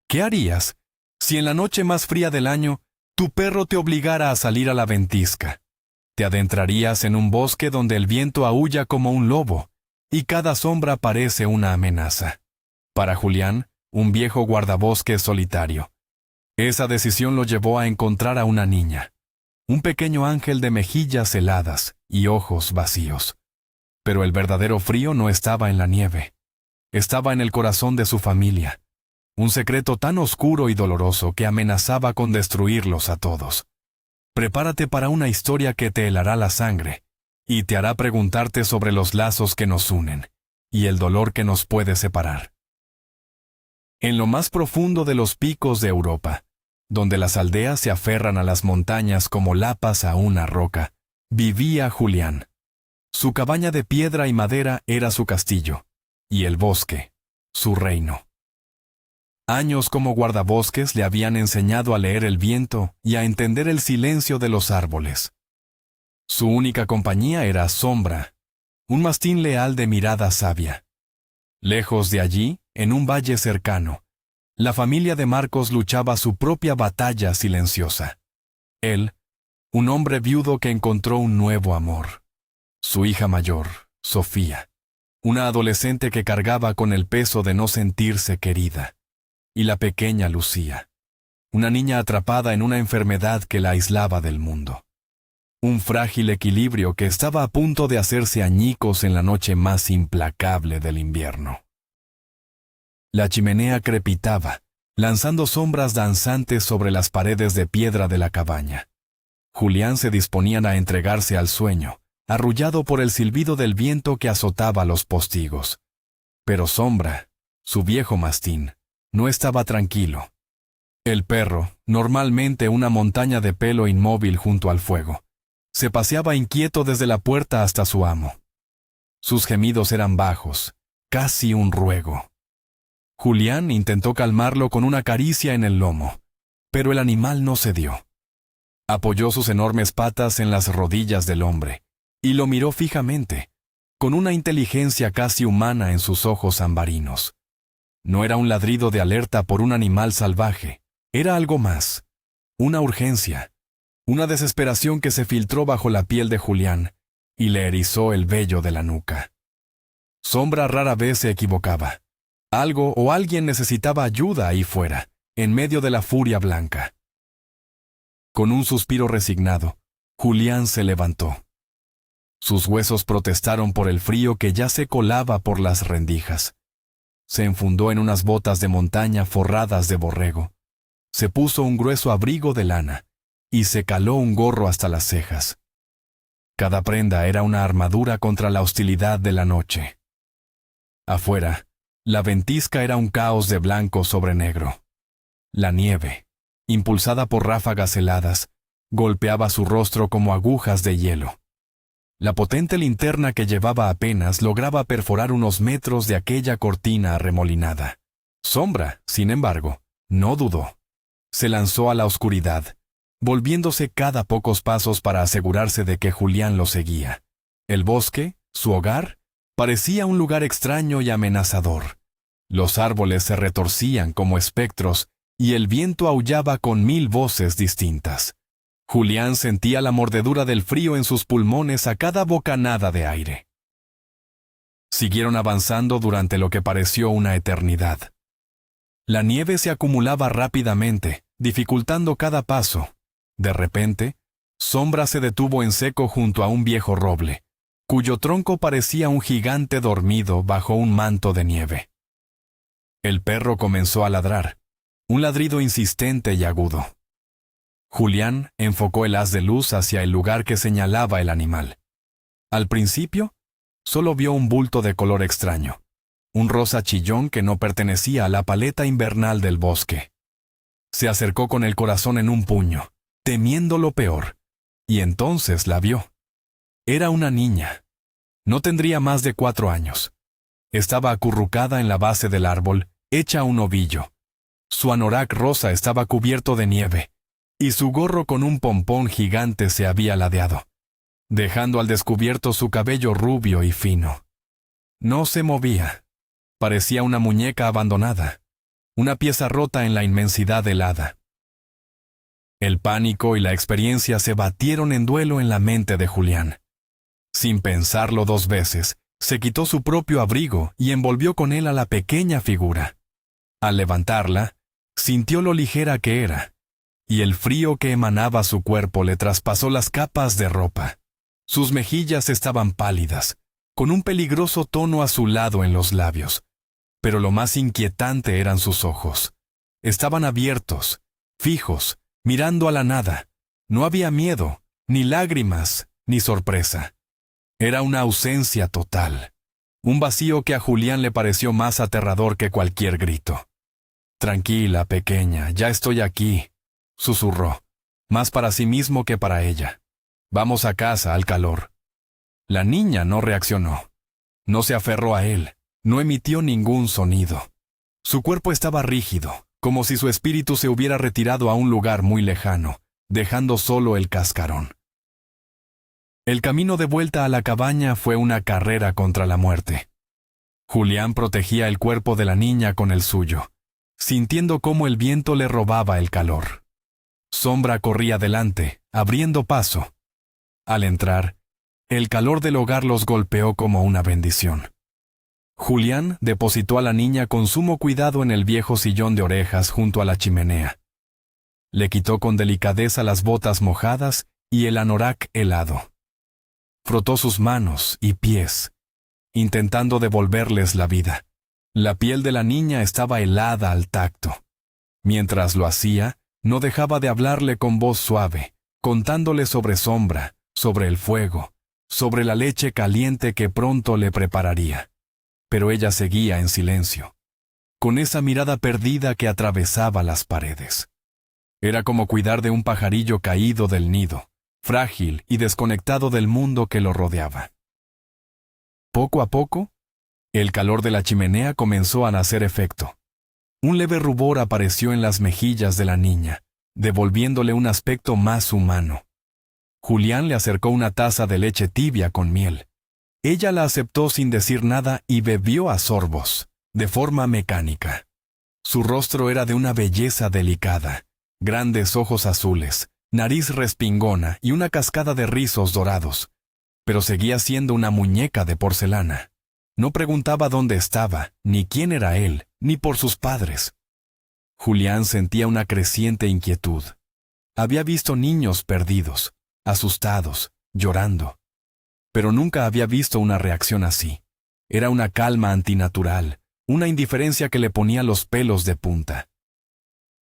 ¿Qué harías si en la noche más fría del año tu perro te obligara a salir a la ventisca? Te adentrarías en un bosque donde el viento aúlla como un lobo y cada sombra parece una amenaza. Para Julián, un viejo guardabosques solitario, esa decisión lo llevó a encontrar a una niña, un pequeño ángel de mejillas heladas y ojos vacíos. Pero el verdadero frío no estaba en la nieve, estaba en el corazón de su familia, un secreto tan oscuro y doloroso que amenazaba con destruirlos a todos. Prepárate para una historia que te helará la sangre y te hará preguntarte sobre los lazos que nos unen y el dolor que nos puede separar. En lo más profundo de los picos de Europa, donde las aldeas se aferran a las montañas como lapas a una roca, vivía Julián. Su cabaña de piedra y madera era su castillo, y el bosque, su reino. Años como guardabosques le habían enseñado a leer el viento y a entender el silencio de los árboles. Su única compañía era Sombra, un mastín leal de mirada sabia. Lejos de allí, en un valle cercano, la familia de Marcos luchaba su propia batalla silenciosa. Él, un hombre viudo que encontró un nuevo amor. Su hija mayor, Sofía, una adolescente que cargaba con el peso de no sentirse querida. Y la pequeña Lucía, una niña atrapada en una enfermedad que la aislaba del mundo. Un frágil equilibrio que estaba a punto de hacerse añicos en la noche más implacable del invierno. La chimenea crepitaba, lanzando sombras danzantes sobre las paredes de piedra de la cabaña. Julián se disponía a entregarse al sueño, arrullado por el silbido del viento que azotaba los postigos. Pero Sombra, su viejo mastín, no estaba tranquilo. El perro, normalmente una montaña de pelo inmóvil junto al fuego, se paseaba inquieto desde la puerta hasta su amo. Sus gemidos eran bajos, casi un ruego. Julián intentó calmarlo con una caricia en el lomo, pero el animal no cedió. Apoyó sus enormes patas en las rodillas del hombre y lo miró fijamente, con una inteligencia casi humana en sus ojos ambarinos. No era un ladrido de alerta por un animal salvaje, era algo más, una urgencia, una desesperación que se filtró bajo la piel de Julián y le erizó el vello de la nuca. Sombra rara vez se equivocaba. Algo o alguien necesitaba ayuda ahí fuera, en medio de la furia blanca. Con un suspiro resignado, Julián se levantó. Sus huesos protestaron por el frío que ya se colaba por las rendijas. Se enfundó en unas botas de montaña forradas de borrego. Se puso un grueso abrigo de lana y se caló un gorro hasta las cejas. Cada prenda era una armadura contra la hostilidad de la noche. Afuera, la ventisca era un caos de blanco sobre negro. La nieve, impulsada por ráfagas heladas, golpeaba su rostro como agujas de hielo. La potente linterna que llevaba apenas lograba perforar unos metros de aquella cortina arremolinada. Sombra, sin embargo, no dudó. Se lanzó a la oscuridad, volviéndose cada pocos pasos para asegurarse de que Julián lo seguía. El bosque, su hogar, parecía un lugar extraño y amenazador. Los árboles se retorcían como espectros y el viento aullaba con 1000 voces distintas. Julián sentía la mordedura del frío en sus pulmones a cada bocanada de aire. Siguieron avanzando durante lo que pareció una eternidad. La nieve se acumulaba rápidamente, dificultando cada paso. De repente, Sombra se detuvo en seco junto a un viejo roble, cuyo tronco parecía un gigante dormido bajo un manto de nieve. El perro comenzó a ladrar, un ladrido insistente y agudo. Julián enfocó el haz de luz hacia el lugar que señalaba el animal. Al principio, solo vio un bulto de color extraño, un rosa chillón que no pertenecía a la paleta invernal del bosque. Se acercó con el corazón en un puño, temiendo lo peor, y entonces la vio. Era una niña. No tendría más de 4 años. Estaba acurrucada en la base del árbol, hecha un ovillo. Su anorak rosa estaba cubierto de nieve, y su gorro con un pompón gigante se había ladeado, dejando al descubierto su cabello rubio y fino. No se movía. Parecía una muñeca abandonada. una pieza rota en la inmensidad helada. El pánico y la experiencia se batieron en duelo en la mente de Julián. Sin pensarlo 2 veces, se quitó su propio abrigo y envolvió con él a la pequeña figura. Al levantarla, sintió lo ligera que era, y el frío que emanaba su cuerpo le traspasó las capas de ropa. Sus mejillas estaban pálidas, con un peligroso tono azulado en los labios, pero lo más inquietante eran sus ojos. Estaban abiertos, fijos, mirando a la nada. No había miedo, ni lágrimas, ni sorpresa. Era una ausencia total, un vacío que a Julián le pareció más aterrador que cualquier grito. «Tranquila, pequeña, ya estoy aquí», susurró, más para sí mismo que para ella. «Vamos a casa, al calor». La niña no reaccionó. No se aferró a él, no emitió ningún sonido. Su cuerpo estaba rígido, como si su espíritu se hubiera retirado a un lugar muy lejano, dejando solo el cascarón. El camino de vuelta a la cabaña fue una carrera contra la muerte. Julián protegía el cuerpo de la niña con el suyo, sintiendo cómo el viento le robaba el calor. Sombra corría delante, abriendo paso. Al entrar, el calor del hogar los golpeó como una bendición. Julián depositó a la niña con sumo cuidado en el viejo sillón de orejas junto a la chimenea. Le quitó con delicadeza las botas mojadas y el anorak helado. Frotó sus manos y pies, intentando devolverles la vida. La piel de la niña estaba helada al tacto. Mientras lo hacía, no dejaba de hablarle con voz suave, contándole sobre Sombra, sobre el fuego, sobre la leche caliente que pronto le prepararía. Pero ella seguía en silencio, con esa mirada perdida que atravesaba las paredes. Era como cuidar de un pajarillo caído del nido, frágil y desconectado del mundo que lo rodeaba. Poco a poco, el calor de la chimenea comenzó a hacer efecto. Un leve rubor apareció en las mejillas de la niña, devolviéndole un aspecto más humano. Julián le acercó una taza de leche tibia con miel. Ella la aceptó sin decir nada y bebió a sorbos, de forma mecánica. Su rostro era de una belleza delicada, grandes ojos azules, nariz respingona y una cascada de rizos dorados, pero seguía siendo una muñeca de porcelana. No preguntaba dónde estaba, ni quién era él, ni por sus padres. Julián sentía una creciente inquietud. Había visto niños perdidos, asustados, llorando, pero nunca había visto una reacción así. Era una calma antinatural, una indiferencia que le ponía los pelos de punta.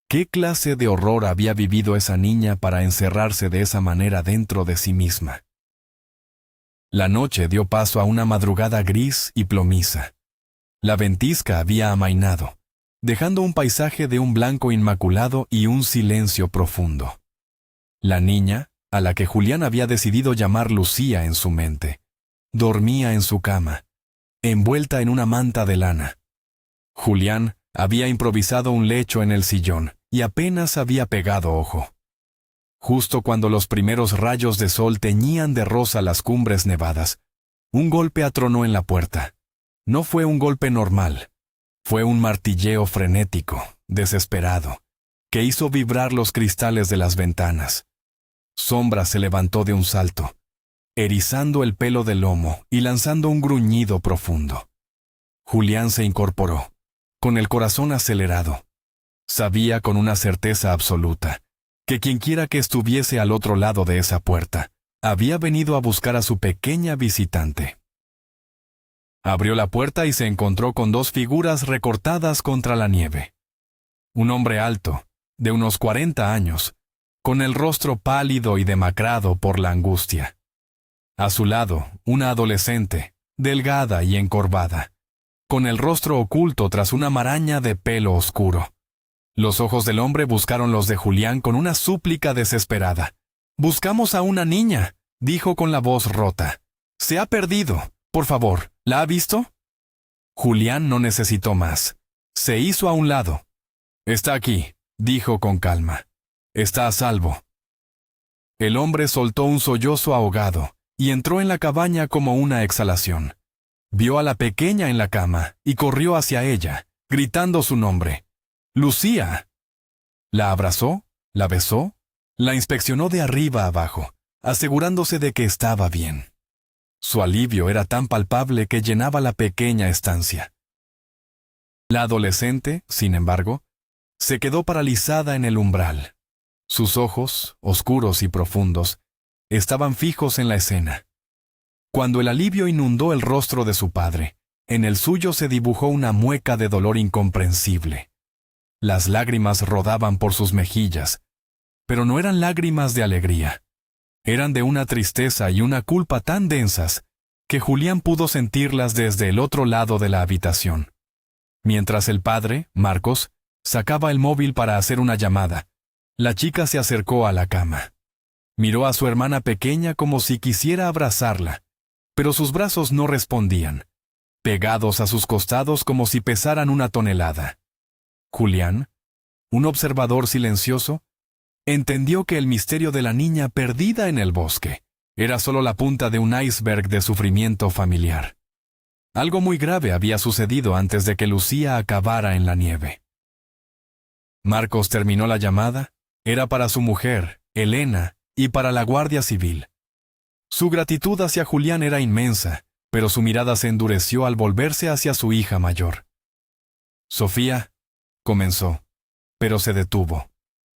¿Qué clase de horror había vivido esa niña para encerrarse de esa manera dentro de sí misma? La noche dio paso a una madrugada gris y plomiza. La ventisca había amainado, dejando un paisaje de un blanco inmaculado y un silencio profundo. La niña, a la que Julián había decidido llamar Lucía en su mente, dormía en su cama, envuelta en una manta de lana. Julián había improvisado un lecho en el sillón y apenas había pegado ojo. Justo cuando los primeros rayos de sol teñían de rosa las cumbres nevadas, un golpe atronó en la puerta. No fue un golpe normal. Fue un martilleo frenético, desesperado, que hizo vibrar los cristales de las ventanas. Sombra se levantó de un salto, erizando el pelo del lomo y lanzando un gruñido profundo. Julián se incorporó, con el corazón acelerado. Sabía con una certeza absoluta que quienquiera que estuviese al otro lado de esa puerta, había venido a buscar a su pequeña visitante. Abrió la puerta y se encontró con 2 figuras recortadas contra la nieve. Un hombre alto, de unos 40 años, con el rostro pálido y demacrado por la angustia. A su lado, una adolescente, delgada y encorvada, con el rostro oculto tras una maraña de pelo oscuro. Los ojos del hombre buscaron los de Julián con una súplica desesperada. «Buscamos a una niña», dijo con la voz rota. «Se ha perdido. Por favor, ¿la ha visto?» Julián no necesitó más. Se hizo a un lado. «Está aquí», dijo con calma. «Está a salvo». El hombre soltó un sollozo ahogado y entró en la cabaña como una exhalación. Vio a la pequeña en la cama y corrió hacia ella, gritando su nombre. ¡Lucía! La abrazó, la besó, la inspeccionó de arriba a abajo, asegurándose de que estaba bien. Su alivio era tan palpable que llenaba la pequeña estancia. La adolescente, sin embargo, se quedó paralizada en el umbral. Sus ojos, oscuros y profundos, estaban fijos en la escena. Cuando el alivio inundó el rostro de su padre, en el suyo se dibujó una mueca de dolor incomprensible. Las lágrimas rodaban por sus mejillas, pero no eran lágrimas de alegría. Eran de una tristeza y una culpa tan densas que Julián pudo sentirlas desde el otro lado de la habitación. Mientras el padre, Marcos, sacaba el móvil para hacer una llamada, la chica se acercó a la cama. Miró a su hermana pequeña como si quisiera abrazarla, pero sus brazos no respondían, pegados a sus costados como si pesaran una tonelada. Julián, un observador silencioso, entendió que el misterio de la niña perdida en el bosque era solo la punta de un iceberg de sufrimiento familiar. Algo muy grave había sucedido antes de que Lucía acabara en la nieve. Marcos terminó la llamada. Era para su mujer, Elena, y para la Guardia Civil. Su gratitud hacia Julián era inmensa, pero su mirada se endureció al volverse hacia su hija mayor. Sofía, comenzó, pero se detuvo.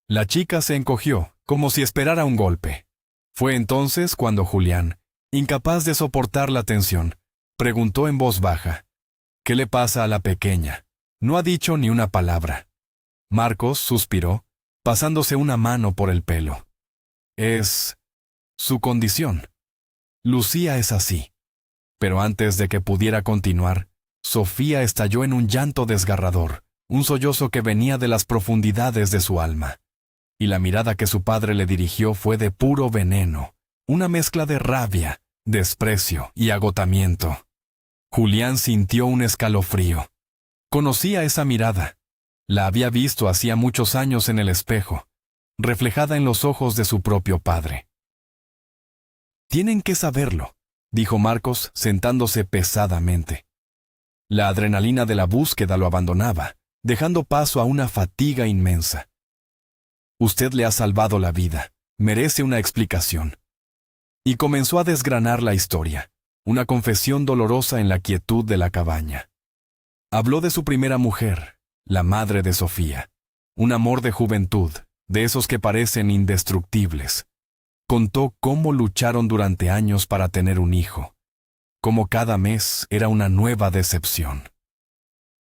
La chica se encogió, como si esperara un golpe. Fue entonces cuando Julián, incapaz de soportar la tensión, preguntó en voz baja: «¿Qué le pasa a la pequeña? No ha dicho ni una palabra». Marcos suspiró, pasándose una mano por el pelo. «Es su condición. Lucía es así». Pero antes de que pudiera continuar, Sofía estalló en un llanto desgarrador, un sollozo que venía de las profundidades de su alma. Y la mirada que su padre le dirigió fue de puro veneno, una mezcla de rabia, desprecio y agotamiento. Julián sintió un escalofrío. Conocía esa mirada. La había visto hacía muchos años en el espejo, reflejada en los ojos de su propio padre. «Tienen que saberlo», dijo Marcos, sentándose pesadamente. La adrenalina de la búsqueda lo abandonaba, dejando paso a una fatiga inmensa. «Usted le ha salvado la vida. Merece una explicación». Y comenzó a desgranar la historia, una confesión dolorosa en la quietud de la cabaña. Habló de su primera mujer, la madre de Sofía, un amor de juventud, de esos que parecen indestructibles. Contó cómo lucharon durante años para tener un hijo, cómo cada mes era una nueva decepción.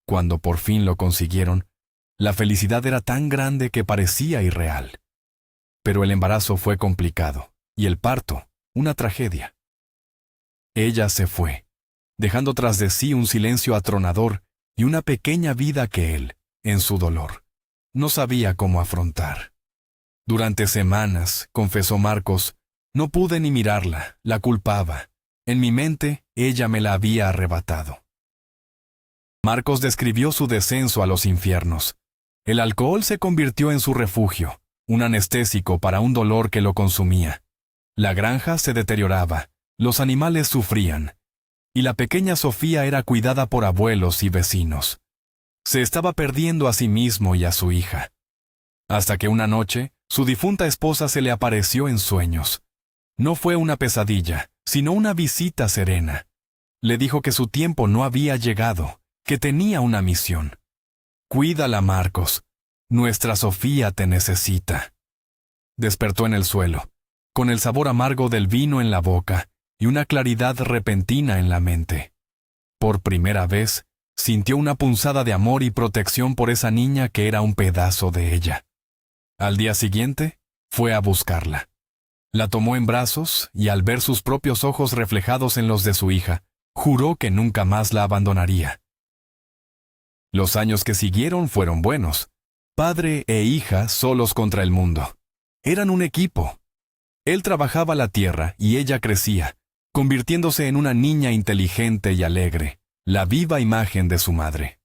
Cuando por fin lo consiguieron, la felicidad era tan grande que parecía irreal. Pero el embarazo fue complicado, y el parto, una tragedia. Ella se fue, dejando tras de sí un silencio atronador y una pequeña vida que él, en su dolor, no sabía cómo afrontar. Durante semanas, confesó Marcos, no pude ni mirarla, la culpaba. En mi mente, ella me la había arrebatado. Marcos describió su descenso a los infiernos. El alcohol se convirtió en su refugio, un anestésico para un dolor que lo consumía. La granja se deterioraba, los animales sufrían, y la pequeña Sofía era cuidada por abuelos y vecinos. Se estaba perdiendo a sí mismo y a su hija. Hasta que una noche, su difunta esposa se le apareció en sueños. No fue una pesadilla, sino una visita serena. Le dijo que su tiempo no había llegado, que tenía una misión. «Cuídala, Marcos. Nuestra Sofía te necesita». Despertó en el suelo, con el sabor amargo del vino en la boca y una claridad repentina en la mente. Por primera vez, sintió una punzada de amor y protección por esa niña que era un pedazo de ella. Al día siguiente, fue a buscarla. La tomó en brazos y al ver sus propios ojos reflejados en los de su hija, juró que nunca más la abandonaría. Los años que siguieron fueron buenos. Padre e hija solos contra el mundo. Eran un equipo. Él trabajaba la tierra y ella crecía, convirtiéndose en una niña inteligente y alegre, la viva imagen de su madre.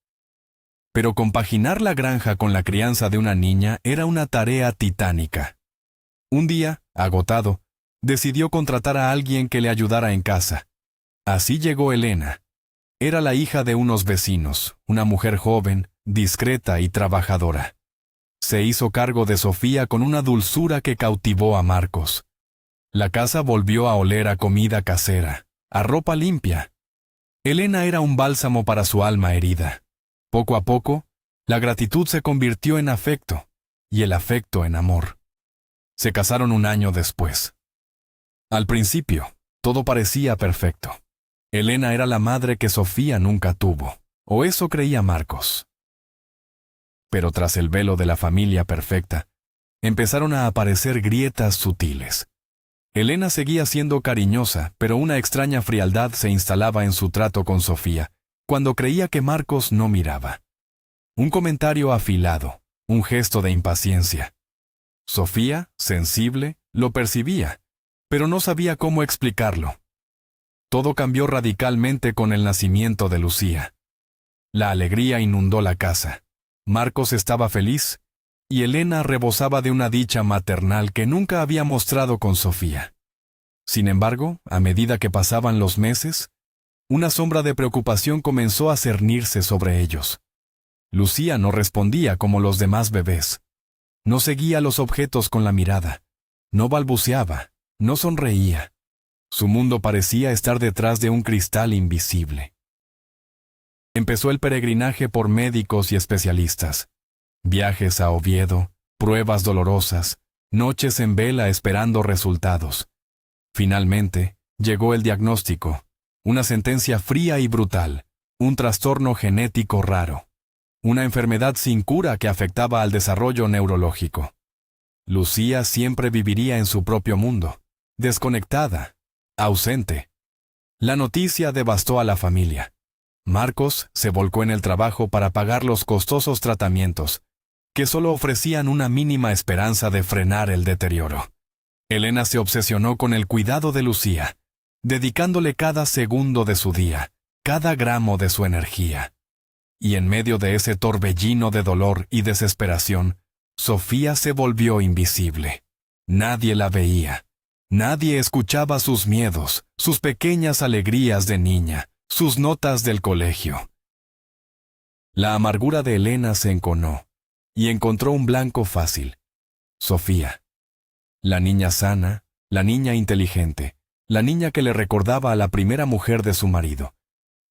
Pero compaginar la granja con la crianza de una niña era una tarea titánica. Un día, agotado, decidió contratar a alguien que le ayudara en casa. Así llegó Elena. Era la hija de unos vecinos, una mujer joven, discreta y trabajadora. Se hizo cargo de Sofía con una dulzura que cautivó a Marcos. La casa volvió a oler a comida casera, a ropa limpia. Elena era un bálsamo para su alma herida. Poco a poco, la gratitud se convirtió en afecto, y el afecto en amor. Se casaron un año después. Al principio, todo parecía perfecto. Elena era la madre que Sofía nunca tuvo, o eso creía Marcos. Pero tras el velo de la familia perfecta, empezaron a aparecer grietas sutiles. Elena seguía siendo cariñosa, pero una extraña frialdad se instalaba en su trato con Sofía, cuando creía que Marcos no miraba. Un comentario afilado, un gesto de impaciencia. Sofía, sensible, lo percibía, pero no sabía cómo explicarlo. Todo cambió radicalmente con el nacimiento de Lucía. La alegría inundó la casa. Marcos estaba feliz, y Elena rebosaba de una dicha maternal que nunca había mostrado con Sofía. Sin embargo, a medida que pasaban los meses, una sombra de preocupación comenzó a cernirse sobre ellos. Lucía no respondía como los demás bebés. No seguía los objetos con la mirada. No balbuceaba, no sonreía. Su mundo parecía estar detrás de un cristal invisible. Empezó el peregrinaje por médicos y especialistas. Viajes a Oviedo, pruebas dolorosas, noches en vela esperando resultados. Finalmente, llegó el diagnóstico, una sentencia fría y brutal, un trastorno genético raro, una enfermedad sin cura que afectaba al desarrollo neurológico. Lucía siempre viviría en su propio mundo, desconectada, ausente. La noticia devastó a la familia. Marcos se volcó en el trabajo para pagar los costosos tratamientos, que solo ofrecían una mínima esperanza de frenar el deterioro. Elena se obsesionó con el cuidado de Lucía, dedicándole cada segundo de su día, cada gramo de su energía. Y en medio de ese torbellino de dolor y desesperación, Sofía se volvió invisible. Nadie la veía. Nadie escuchaba sus miedos, sus pequeñas alegrías de niña, sus notas del colegio. La amargura de Elena se enconó, y encontró un blanco fácil: Sofía. La niña sana, la niña inteligente, la niña que le recordaba a la primera mujer de su marido,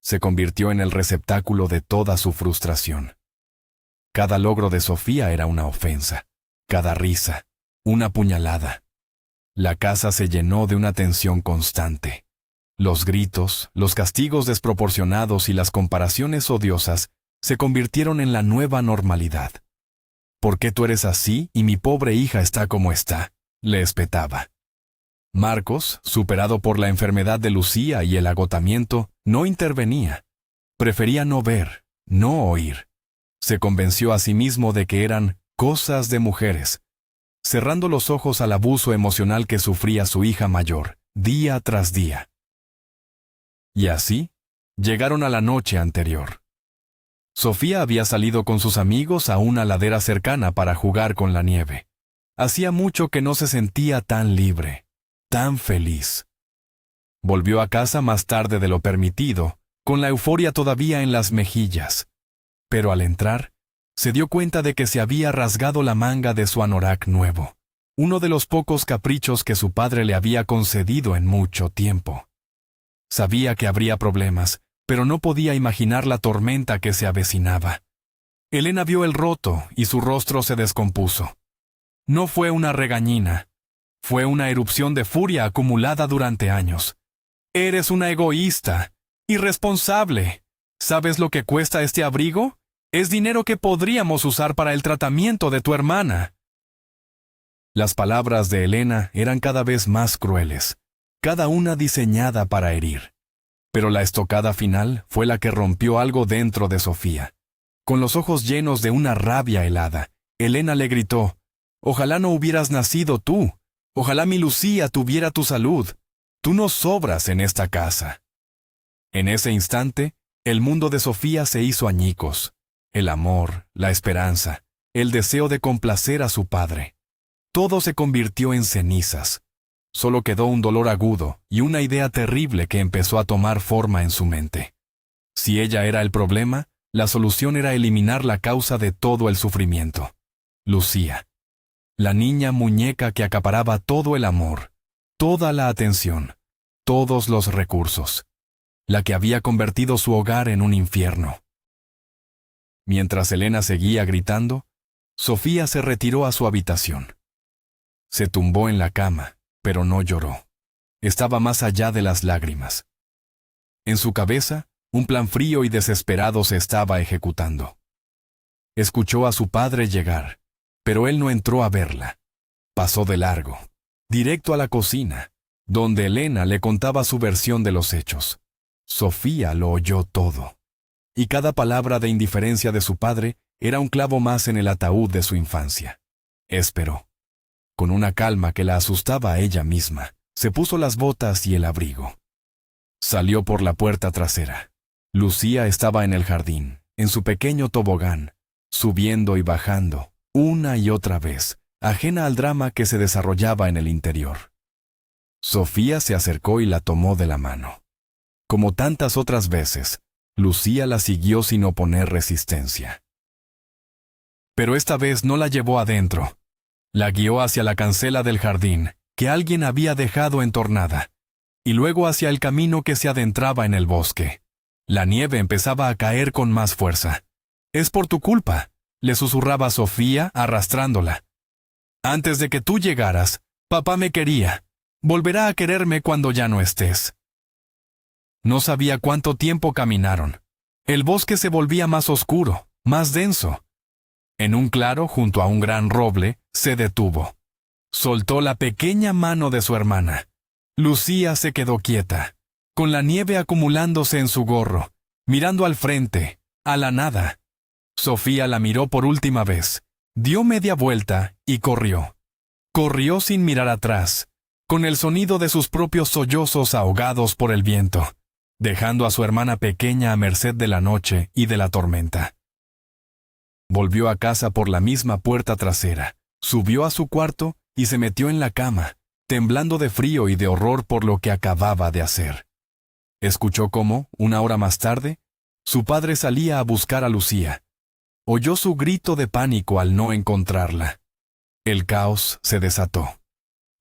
se convirtió en el receptáculo de toda su frustración. Cada logro de Sofía era una ofensa, cada risa, una puñalada. La casa se llenó de una tensión constante. Los gritos, los castigos desproporcionados y las comparaciones odiosas se convirtieron en la nueva normalidad. ¿Por qué tú eres así y mi pobre hija está como está?, le espetaba. Marcos, superado por la enfermedad de Lucía y el agotamiento, no intervenía. Prefería no ver, no oír. Se convenció a sí mismo de que eran cosas de mujeres, cerrando los ojos al abuso emocional que sufría su hija mayor, día tras día. Y así, llegaron a la noche anterior. Sofía había salido con sus amigos a una ladera cercana para jugar con la nieve. Hacía mucho que no se sentía tan libre, tan feliz. Volvió a casa más tarde de lo permitido, con la euforia todavía en las mejillas. Pero al entrar, se dio cuenta de que se había rasgado la manga de su anorak nuevo, uno de los pocos caprichos que su padre le había concedido en mucho tiempo. Sabía que habría problemas, pero no podía imaginar la tormenta que se avecinaba. Elena vio el roto y su rostro se descompuso. No fue una regañina, fue una erupción de furia acumulada durante años. «Eres una egoísta, irresponsable. ¿Sabes lo que cuesta este abrigo? Es dinero que podríamos usar para el tratamiento de tu hermana». Las palabras de Elena eran cada vez más crueles, cada una diseñada para herir. Pero la estocada final fue la que rompió algo dentro de Sofía. Con los ojos llenos de una rabia helada, Elena le gritó: «Ojalá no hubieras nacido tú. Ojalá mi Lucía tuviera tu salud. Tú no sobras en esta casa». En ese instante, el mundo de Sofía se hizo añicos. El amor, la esperanza, el deseo de complacer a su padre. Todo se convirtió en cenizas. Solo quedó un dolor agudo y una idea terrible que empezó a tomar forma en su mente. Si ella era el problema, La solución era eliminar la causa de todo el sufrimiento. Lucía. La niña muñeca que acaparaba todo el amor, toda la atención, todos los recursos. La que había convertido su hogar en un infierno. Mientras Elena seguía gritando, Sofía se retiró a su habitación. Se tumbó en la cama, pero no lloró. Estaba más allá de las lágrimas. En su cabeza, un plan frío y desesperado se estaba ejecutando. Escuchó a su padre llegar, pero él no entró a verla. Pasó de largo, directo a la cocina, donde Elena le contaba su versión de los hechos. Sofía lo oyó todo. Y cada palabra de indiferencia de su padre era un clavo más en el ataúd de su infancia. Esperó. Con una calma que la asustaba a ella misma, se puso las botas y el abrigo. Salió por la puerta trasera. Lucía estaba en el jardín, en su pequeño tobogán, subiendo y bajando, una y otra vez, ajena al drama que se desarrollaba en el interior. Sofía se acercó y la tomó de la mano. Como tantas otras veces, Lucía la siguió sin oponer resistencia. Pero esta vez no la llevó adentro. La guió hacia la cancela del jardín, que alguien había dejado entornada, y luego hacia el camino que se adentraba en el bosque. La nieve empezaba a caer con más fuerza. «Es por tu culpa», le susurraba Sofía, arrastrándola. «Antes de que tú llegaras, papá me quería. Volverá a quererme cuando ya no estés». No sabía cuánto tiempo caminaron. El bosque se volvía más oscuro, más denso. En un claro, junto a un gran roble, se detuvo. Soltó la pequeña mano de su hermana. Lucía se quedó quieta, con la nieve acumulándose en su gorro, mirando al frente, a la nada. Sofía la miró por última vez, dio media vuelta y corrió. Corrió sin mirar atrás, con el sonido de sus propios sollozos ahogados por el viento, dejando a su hermana pequeña a merced de la noche y de la tormenta. Volvió a casa por la misma puerta trasera, subió a su cuarto y se metió en la cama, temblando de frío y de horror por lo que acababa de hacer. Escuchó cómo, una hora más tarde, su padre salía a buscar a Lucía. Oyó su grito de pánico al no encontrarla. El caos se desató.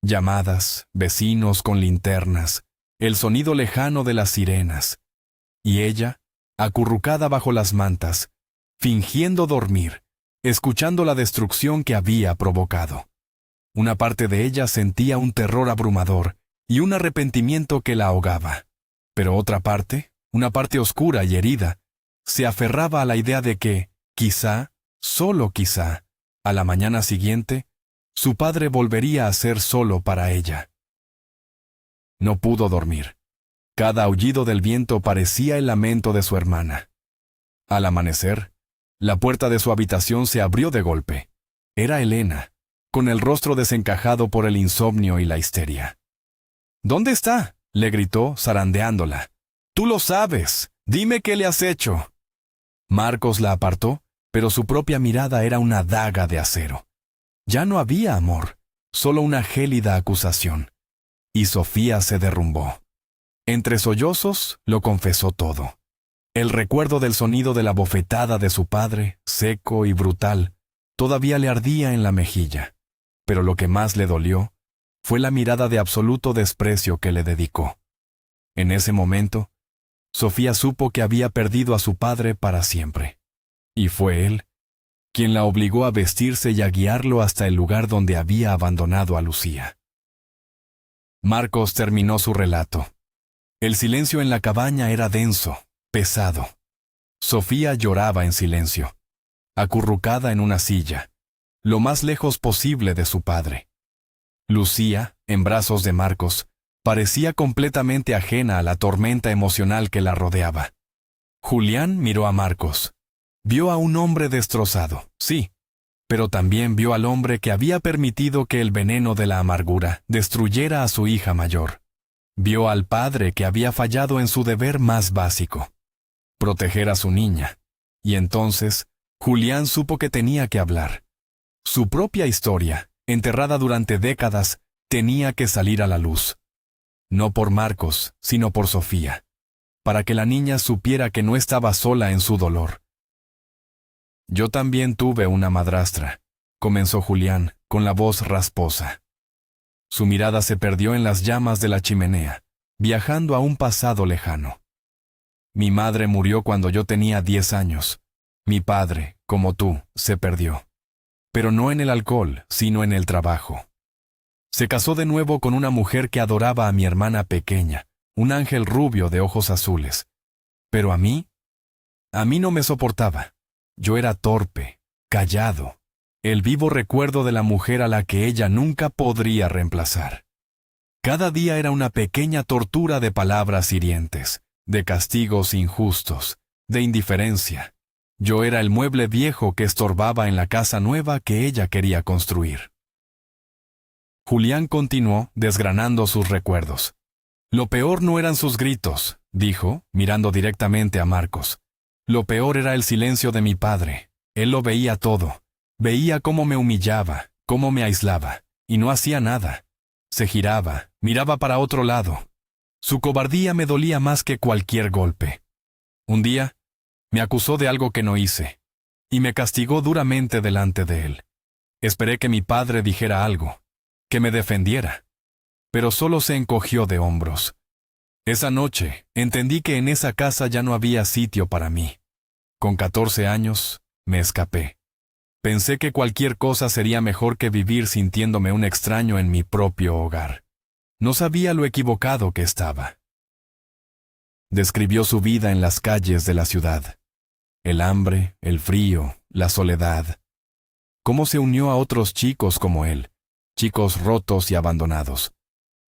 Llamadas, vecinos con linternas, el sonido lejano de las sirenas. Y ella, acurrucada bajo las mantas, fingiendo dormir, escuchando la destrucción que había provocado. Una parte de ella sentía un terror abrumador y un arrepentimiento que la ahogaba. Pero otra parte, una parte oscura y herida, se aferraba a la idea de que, quizá, solo quizá, a la mañana siguiente, su padre volvería a ser solo para ella. No pudo dormir. Cada aullido del viento parecía el lamento de su hermana. Al amanecer, la puerta de su habitación se abrió de golpe. Era Elena, con el rostro desencajado por el insomnio y la histeria. «¿Dónde está?», le gritó, zarandeándola. «Tú lo sabes. Dime qué le has hecho». Marcos la apartó, pero su propia mirada era una daga de acero. Ya no había amor, solo una gélida acusación. Y Sofía se derrumbó. Entre sollozos, lo confesó todo. El recuerdo del sonido de la bofetada de su padre, seco y brutal, todavía le ardía en la mejilla. Pero lo que más le dolió fue la mirada de absoluto desprecio que le dedicó. En ese momento, Sofía supo que había perdido a su padre para siempre. Y fue él quien la obligó a vestirse y a guiarlo hasta el lugar donde había abandonado a Lucía. Marcos terminó su relato. El silencio en la cabaña era denso, pesado. Sofía lloraba en silencio, acurrucada en una silla, lo más lejos posible de su padre. Lucía, en brazos de Marcos, parecía completamente ajena a la tormenta emocional que la rodeaba. Julián miró a Marcos. Vio a un hombre destrozado, sí, pero también vio al hombre que había permitido que el veneno de la amargura destruyera a su hija mayor. Vio al padre que había fallado en su deber más básico, proteger a su niña. Y entonces, Julián supo que tenía que hablar. Su propia historia, enterrada durante décadas, tenía que salir a la luz. No por Marcos, sino por Sofía. Para que la niña supiera que no estaba sola en su dolor, Yo también tuve una madrastra, comenzó Julián, con la voz rasposa. Su mirada se perdió en las llamas de la chimenea, viajando a un pasado lejano. Mi madre murió cuando yo tenía 10 años. Mi padre, como tú, se perdió. Pero no en el alcohol, sino en el trabajo. Se casó de nuevo con una mujer que adoraba a mi hermana pequeña, un ángel rubio de ojos azules. Pero a mí no me soportaba. Yo era torpe, callado, el vivo recuerdo de la mujer a la que ella nunca podría reemplazar. Cada día era una pequeña tortura de palabras hirientes, de castigos injustos, de indiferencia. Yo era el mueble viejo que estorbaba en la casa nueva que ella quería construir. Julián continuó desgranando sus recuerdos. Lo peor no eran sus gritos, dijo, mirando directamente a Marcos. Lo peor era el silencio de mi padre. Él lo veía todo. Veía cómo me humillaba, cómo me aislaba, y no hacía nada. Se giraba, miraba para otro lado. Su cobardía me dolía más que cualquier golpe. Un día, me acusó de algo que no hice, y me castigó duramente delante de él. Esperé que mi padre dijera algo, que me defendiera, pero solo se encogió de hombros. Esa noche, entendí que en esa casa ya no había sitio para mí. Con 14 años, me escapé. Pensé que cualquier cosa sería mejor que vivir sintiéndome un extraño en mi propio hogar. No sabía lo equivocado que estaba. Describió su vida en las calles de la ciudad. El hambre, el frío, la soledad. Cómo se unió a otros chicos como él, chicos rotos y abandonados.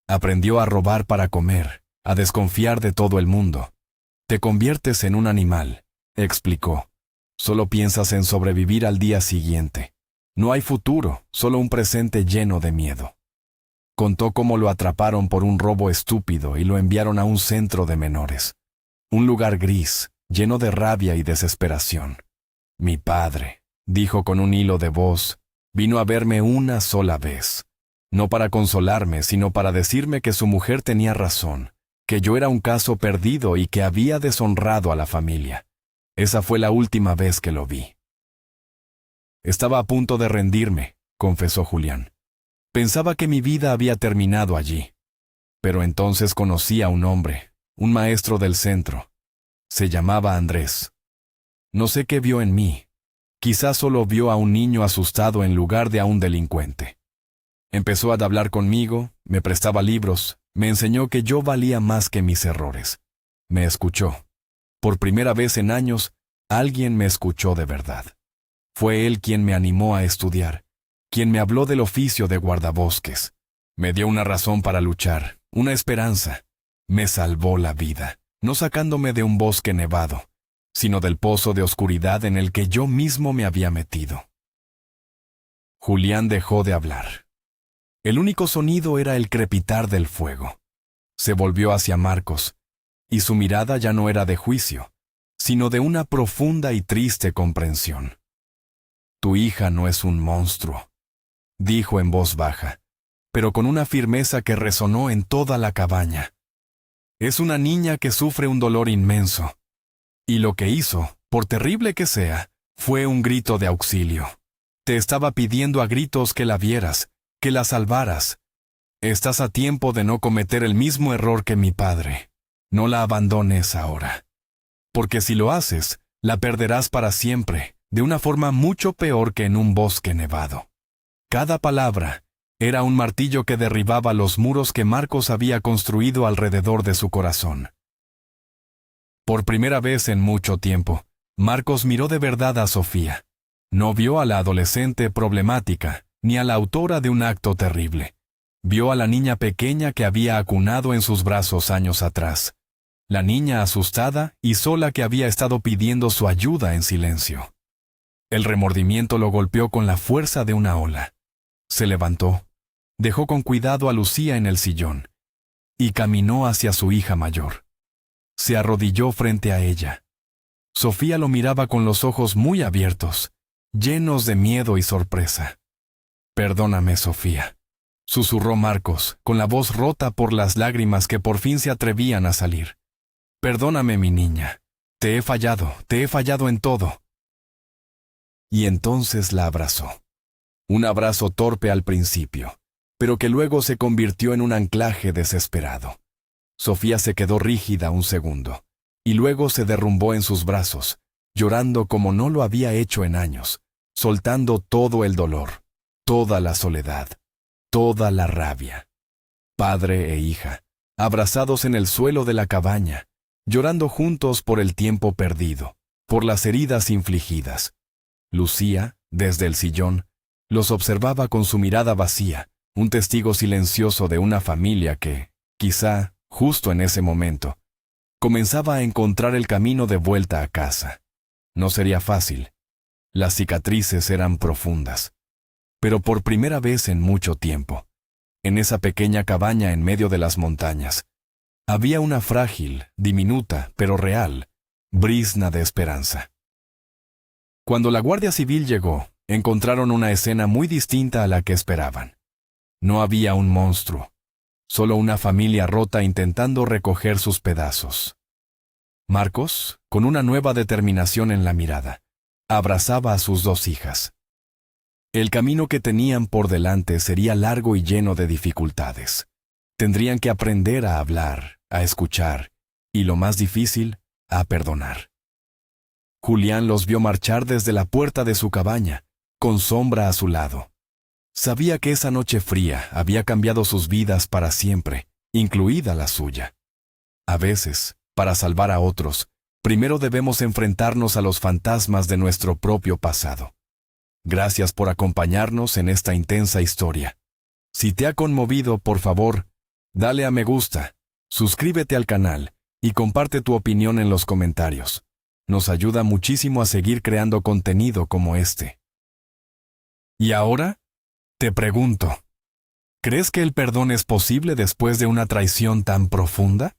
Aprendió a robar para comer, a desconfiar de todo el mundo. Te conviertes en un animal, explicó. Solo piensas en sobrevivir al día siguiente. No hay futuro, solo un presente lleno de miedo. Contó cómo lo atraparon por un robo estúpido y lo enviaron a un centro de menores. Un lugar gris, lleno de rabia y desesperación. Mi padre, dijo con un hilo de voz, vino a verme una sola vez. No para consolarme, sino para decirme que su mujer tenía razón, que yo era un caso perdido y que había deshonrado a la familia. Esa fue la última vez que lo vi. Estaba a punto de rendirme, confesó Julián. Pensaba que mi vida había terminado allí. Pero entonces conocí a un hombre, un maestro del centro. Se llamaba Andrés. No sé qué vio en mí. Quizás solo vio a un niño asustado en lugar de a un delincuente. Empezó a hablar conmigo, me prestaba libros, me enseñó que yo valía más que mis errores. Me escuchó. Por primera vez en años, alguien me escuchó de verdad. Fue él quien me animó a estudiar, quien me habló del oficio de guardabosques. Me dio una razón para luchar, una esperanza. Me salvó la vida, no sacándome de un bosque nevado, sino del pozo de oscuridad en el que yo mismo me había metido. Julián dejó de hablar. El único sonido era el crepitar del fuego. Se volvió hacia Marcos, y su mirada ya no era de juicio, sino de una profunda y triste comprensión. Tu hija no es un monstruo, dijo en voz baja, pero con una firmeza que resonó en toda la cabaña. Es una niña que sufre un dolor inmenso. Y lo que hizo, por terrible que sea, fue un grito de auxilio. Te estaba pidiendo a gritos que la vieras, que la salvaras. Estás a tiempo de no cometer el mismo error que mi padre. No la abandones ahora. Porque si lo haces, la perderás para siempre, de una forma mucho peor que en un bosque nevado. Cada palabra era un martillo que derribaba los muros que Marcos había construido alrededor de su corazón. Por primera vez en mucho tiempo, Marcos miró de verdad a Sofía. No vio a la adolescente problemática, ni a la autora de un acto terrible. Vio a la niña pequeña que había acunado en sus brazos años atrás. La niña asustada y sola que había estado pidiendo su ayuda en silencio. El remordimiento lo golpeó con la fuerza de una ola. Se levantó, dejó con cuidado a Lucía en el sillón, y caminó hacia su hija mayor. Se arrodilló frente a ella. Sofía lo miraba con los ojos muy abiertos, llenos de miedo y sorpresa. Perdóname, Sofía, susurró Marcos, con la voz rota por las lágrimas que por fin se atrevían a salir. Perdóname, mi niña. Te he fallado en todo. y entonces la abrazó. Un abrazo torpe al principio, pero que luego se convirtió en un anclaje desesperado. Sofía se quedó rígida un segundo, y luego se derrumbó en sus brazos, llorando como no lo había hecho en años, soltando todo el dolor, toda la soledad, toda la rabia. Padre e hija, abrazados en el suelo de la cabaña, llorando juntos por el tiempo perdido, por las heridas infligidas. Lucía, desde el sillón, los observaba con su mirada vacía, un testigo silencioso de una familia que, quizá, justo en ese momento, comenzaba a encontrar el camino de vuelta a casa. No sería fácil. Las cicatrices eran profundas. Pero por primera vez en mucho tiempo, en esa pequeña cabaña en medio de las montañas, había una frágil, diminuta, pero real, brizna de esperanza. Cuando la Guardia Civil llegó, encontraron una escena muy distinta a la que esperaban. No había un monstruo, solo una familia rota intentando recoger sus pedazos. Marcos, con una nueva determinación en la mirada, abrazaba a sus dos hijas. El camino que tenían por delante sería largo y lleno de dificultades. Tendrían que aprender a hablar, a escuchar, y lo más difícil, a perdonar. Julián los vio marchar desde la puerta de su cabaña, con Sombra a su lado. Sabía que esa noche fría había cambiado sus vidas para siempre, incluida la suya. A veces, para salvar a otros, primero debemos enfrentarnos a los fantasmas de nuestro propio pasado. Gracias por acompañarnos en esta intensa historia. Si te ha conmovido, por favor, dale a me gusta, suscríbete al canal y comparte tu opinión en los comentarios. Nos ayuda muchísimo a seguir creando contenido como este. ¿Y ahora? Te pregunto, ¿crees que el perdón es posible después de una traición tan profunda?